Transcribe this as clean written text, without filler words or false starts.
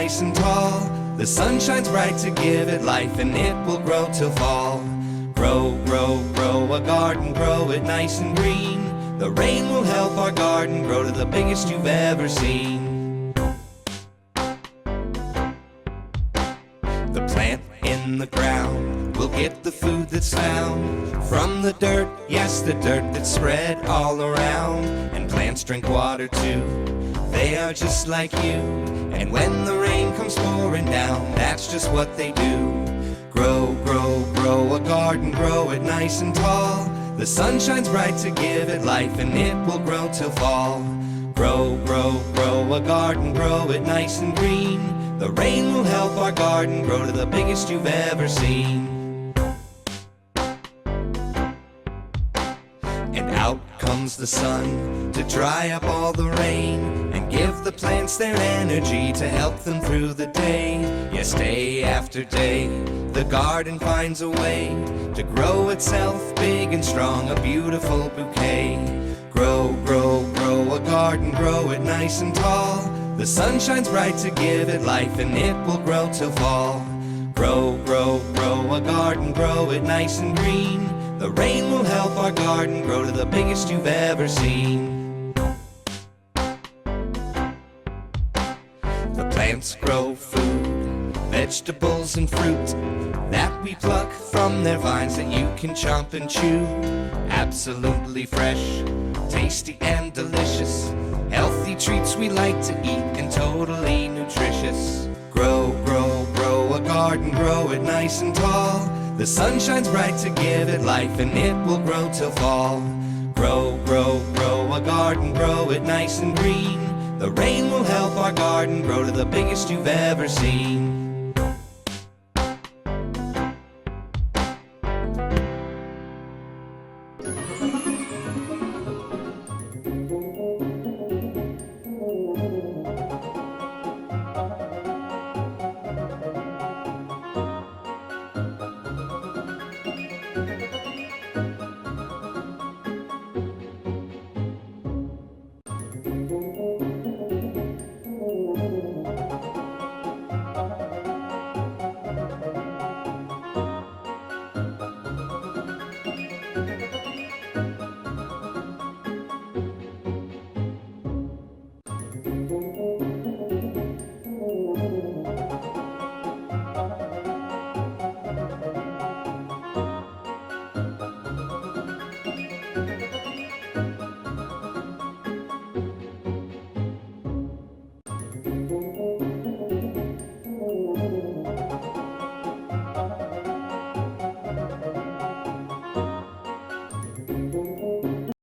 nice and tall. The sun shines bright to give it life, and it will grow till fall. Grow, grow, grow a garden, grow it nice and green. The rain will help our garden grow to the biggest you've ever seen. The plant in the ground will get the food that's found from the dirt, yes, the dirt that's spread all around. And plants drink water too, they are just like you. And when the rain comes pouring down, that's just what they do. Grow, grow, grow a garden, grow it nice and tall. The sun shines bright to give it life, and it will grow till fall. Grow, grow, grow a garden, grow it nice and green. The rain will help our garden grow to the biggest you've ever seen. And out comes the sun to dry up all the rain and give the plants their energy to help them through the day. Yes, day after day, the garden finds a way to grow itself big and strong, a beautiful bouquet. Grow, grow, grow a garden, grow it nice and tall. The sun shines bright to give it life, and it will grow till fall. Grow, grow, grow a garden, grow it nice and green. The rain will help our garden grow to the biggest you've ever seen. The plants grow food, vegetables and fruit that we pluck from their vines that you can chomp and chew. Absolutely fresh, tasty and delicious, healthy treats we like to eat and totally nutritious. Grow, grow, grow a garden, grow it nice and tall. The sun shines bright to give it life, and it will grow till fall. Grow, grow, grow a garden, grow it nice and green. The rain will help our garden grow to the biggest you've ever seen.